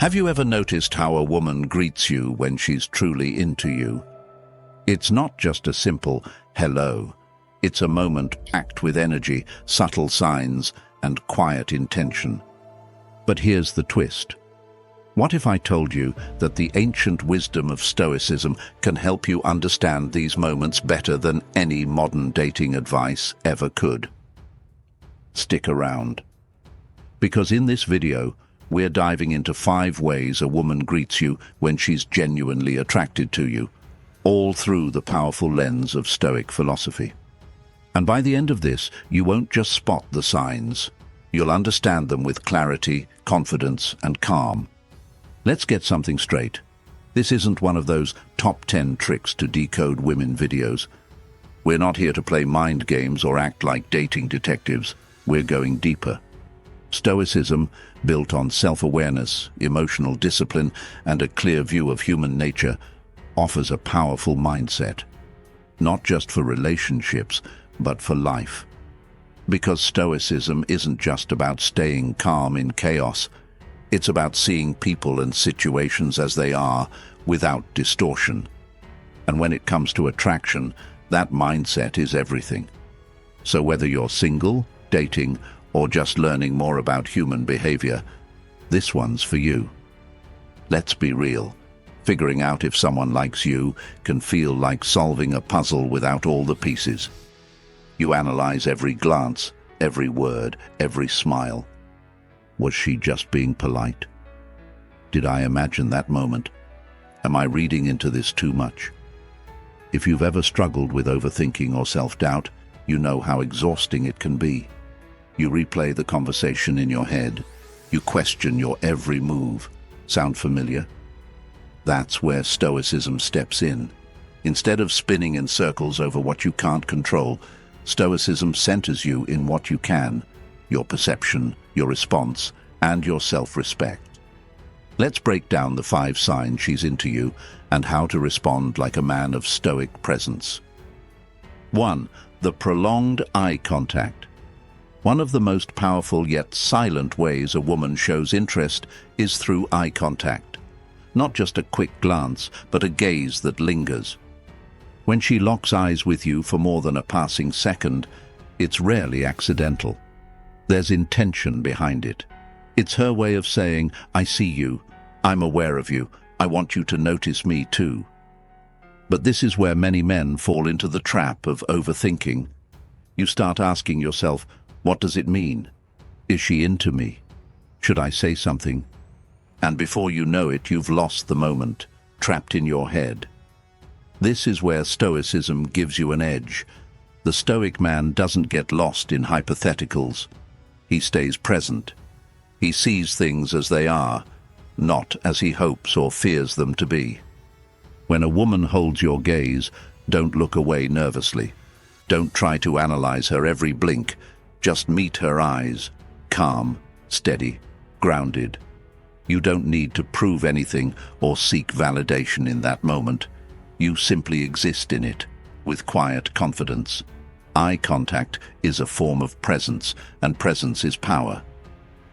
Have you ever noticed how a woman greets you when she's truly into you? It's not just a simple hello. It's a moment packed with energy, subtle signs, and quiet intention. But here's the twist. What if I told you that the ancient wisdom of Stoicism can help you understand these moments better than any modern dating advice ever could? Stick around. Because in this video, we're diving into 5 ways a woman greets you when she's genuinely attracted to you, all through the powerful lens of Stoic philosophy. And by the end of this, you won't just spot the signs. You'll understand them with clarity, confidence, and calm. Let's get something straight. This isn't one of those top 10 tricks to decode women videos. We're not here to play mind games or act like dating detectives. We're going deeper. Stoicism, built on self-awareness, emotional discipline, and a clear view of human nature, offers a powerful mindset. Not just for relationships, but for life. Because Stoicism isn't just about staying calm in chaos. It's about seeing people and situations as they are, without distortion. And when it comes to attraction, that mindset is everything. So whether you're single, dating, or just learning more about human behavior, this one's for you. Let's be real. Figuring out if someone likes you can feel like solving a puzzle without all the pieces. You analyze every glance, every word, every smile. Was she just being polite? Did I imagine that moment? Am I reading into this too much? If you've ever struggled with overthinking or self-doubt, you know how exhausting it can be. You replay the conversation in your head. You question your every move. Sound familiar? That's where Stoicism steps in. Instead of spinning in circles over what you can't control, Stoicism centers you in what you can: your perception, your response, and your self-respect. Let's break down the 5 signs she's into you and how to respond like a man of Stoic presence. 1. The prolonged eye contact. One of the most powerful yet silent ways a woman shows interest is through eye contact. Not just a quick glance, but a gaze that lingers. When she locks eyes with you for more than a passing second, it's rarely accidental. There's intention behind it. It's her way of saying, I see you, I'm aware of you, I want you to notice me too. But this is where many men fall into the trap of overthinking. You start asking yourself, what does it mean? Is she into me? Should I say something? And before you know it, you've lost the moment, trapped in your head. This is where Stoicism gives you an edge. The Stoic man doesn't get lost in hypotheticals. He stays present. He sees things as they are, not as he hopes or fears them to be. When a woman holds your gaze, don't look away nervously. Don't try to analyze her every blink. Just meet her eyes, calm, steady, grounded. You don't need to prove anything or seek validation in that moment. You simply exist in it, with quiet confidence. Eye contact is a form of presence, and presence is power.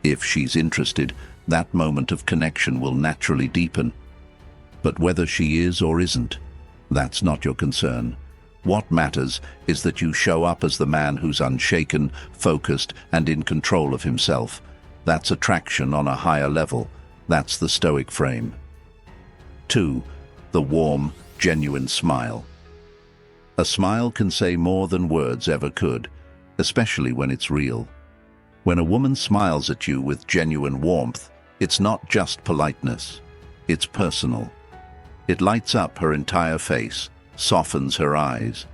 If she's interested, that moment of connection will naturally deepen. But whether she is or isn't, that's not your concern. What matters is that you show up as the man who's unshaken, focused, and in control of himself. That's attraction on a higher level. That's the Stoic frame. 2. The warm, genuine smile. A smile can say more than words ever could, especially when it's real. When a woman smiles at you with genuine warmth, it's not just politeness. It's personal. It lights up her entire face, softens her eyes,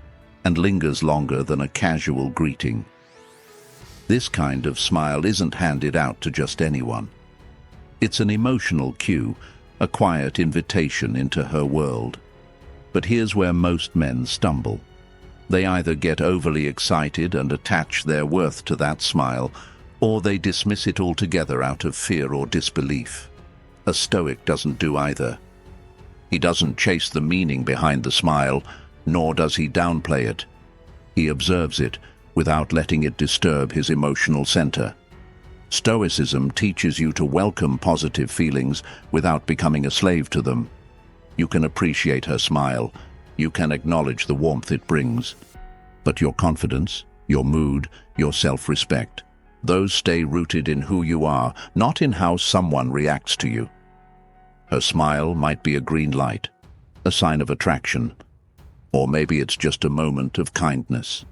and lingers longer than a casual greeting. This kind of smile isn't handed out to just anyone. It's an emotional cue, a quiet invitation into her world. But here's where most men stumble. They either get overly excited and attach their worth to that smile, or they dismiss it altogether out of fear or disbelief. A Stoic doesn't do either. He doesn't chase the meaning behind the smile, nor does he downplay it. He observes it without letting it disturb his emotional center. Stoicism teaches you to welcome positive feelings without becoming a slave to them. You can appreciate her smile. You can acknowledge the warmth it brings. But your confidence, your mood, your self-respect, those stay rooted in who you are, not in how someone reacts to you. Her smile might be a green light, a sign of attraction, or maybe it's just a moment of kindness.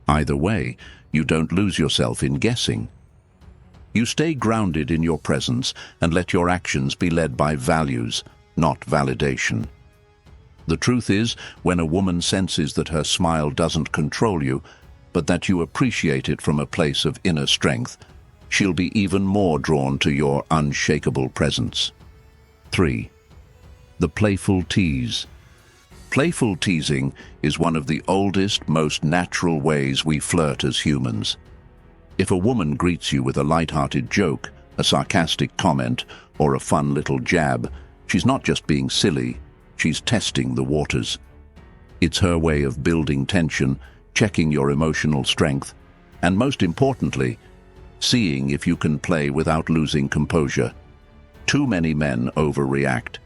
Either way, you don't lose yourself in guessing. You stay grounded in your presence and let your actions be led by values, not validation. The truth is, when a woman senses that her smile doesn't control you, but that you appreciate it from a place of inner strength, she'll be even more drawn to your unshakable presence. 3. The playful tease. Playful teasing is one of the oldest, most natural ways we flirt as humans. If a woman greets you with a light-hearted joke, a sarcastic comment, or a fun little jab, she's not just being silly, she's testing the waters. It's her way of building tension, checking your emotional strength, and most importantly, seeing if you can play without losing composure. Too many men overreact.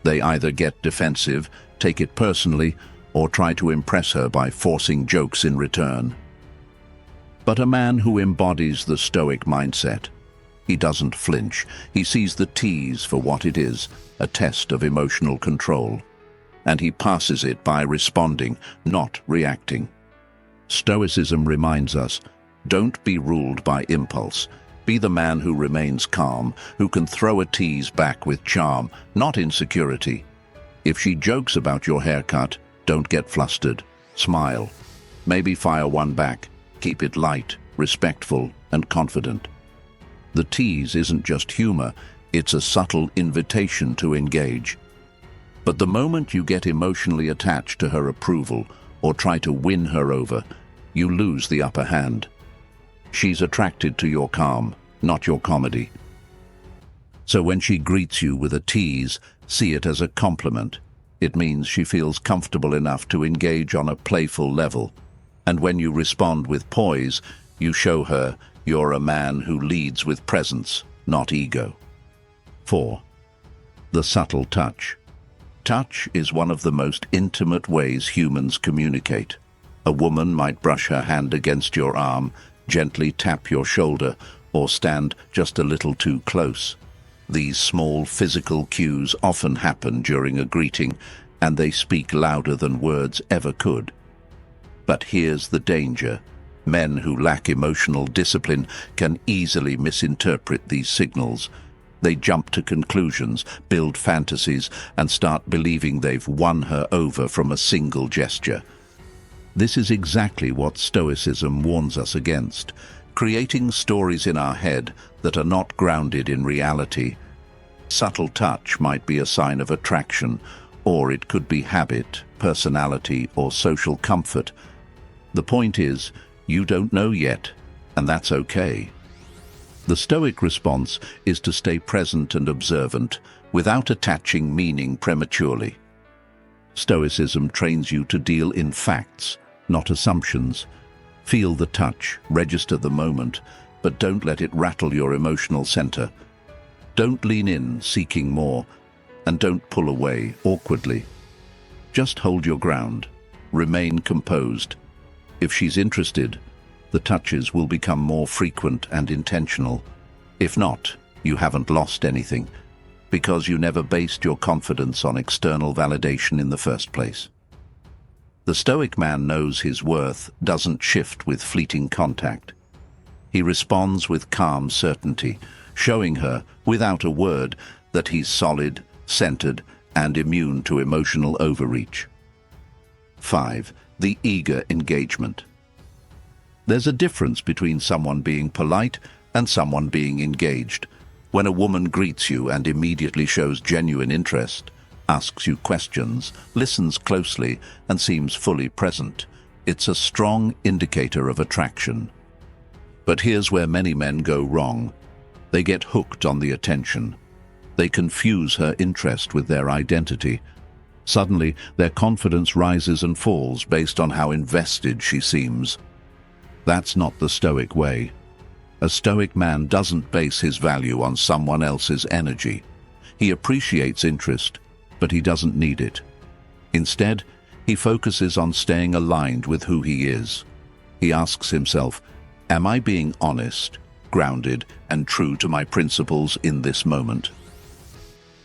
They either get defensive, take it personally, or try to impress her by forcing jokes in return. But a man who embodies the Stoic mindset, he doesn't flinch. He sees the tease for what it is, a test of emotional control. And he passes it by responding, not reacting. Stoicism reminds us, don't be ruled by impulse. Be the man who remains calm, who can throw a tease back with charm, not insecurity. If she jokes about your haircut, don't get flustered. Smile. Maybe fire one back. Keep it light, respectful, and confident. The tease isn't just humor, it's a subtle invitation to engage. But the moment you get emotionally attached to her approval or try to win her over, you lose the upper hand. She's attracted to your calm, not your comedy. So when she greets you with a tease, see it as a compliment. It means she feels comfortable enough to engage on a playful level. And when you respond with poise, you show her you're a man who leads with presence, not ego. 4. The subtle touch. Touch is one of the most intimate ways humans communicate. A woman might brush her hand against your arm, gently tap your shoulder, or stand just a little too close. These small physical cues often happen during a greeting, and they speak louder than words ever could. But here's the danger. Men who lack emotional discipline can easily misinterpret these signals. They jump to conclusions, build fantasies, and start believing they've won her over from a single gesture. This is exactly what Stoicism warns us against, creating stories in our head that are not grounded in reality. Subtle touch might be a sign of attraction, or it could be habit, personality, or social comfort. The point is, you don't know yet, and that's okay. The Stoic response is to stay present and observant, without attaching meaning prematurely. Stoicism trains you to deal in facts, not assumptions. Feel the touch, register the moment, but don't let it rattle your emotional center. Don't lean in, seeking more, and don't pull away awkwardly. Just hold your ground. Remain composed. If she's interested, the touches will become more frequent and intentional. If not, you haven't lost anything, because you never based your confidence on external validation in the first place. The Stoic man knows his worth doesn't shift with fleeting contact. He responds with calm certainty, showing her, without a word, that he's solid, centered, and immune to emotional overreach. 5. The eager engagement. There's a difference between someone being polite and someone being engaged. When a woman greets you and immediately shows genuine interest, asks you questions, listens closely, and seems fully present, it's a strong indicator of attraction. But here's where many men go wrong. They get hooked on the attention. They confuse her interest with their identity. Suddenly, their confidence rises and falls based on how invested she seems. That's not the Stoic way. A Stoic man doesn't base his value on someone else's energy. He appreciates interest, but he doesn't need it. Instead, he focuses on staying aligned with who he is. He asks himself, am I being honest, grounded, and true to my principles in this moment?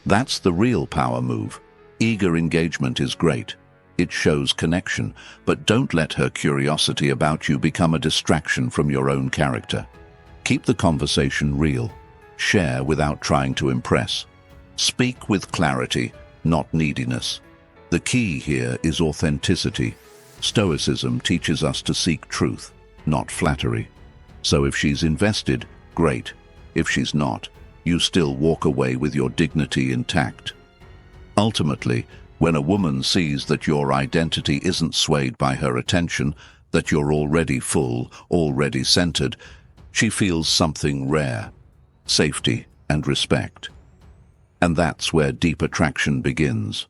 That's the real power move. Eager engagement is great. It shows connection, but don't let her curiosity about you become a distraction from your own character. Keep the conversation real. Share without trying to impress. Speak with clarity, not neediness. The key here is authenticity. Stoicism teaches us to seek truth, not flattery. So if she's invested, great. If she's not, you still walk away with your dignity intact. Ultimately, when a woman sees that your identity isn't swayed by her attention, that you're already full, already centered, she feels something rare, safety and respect. And that's where deep attraction begins.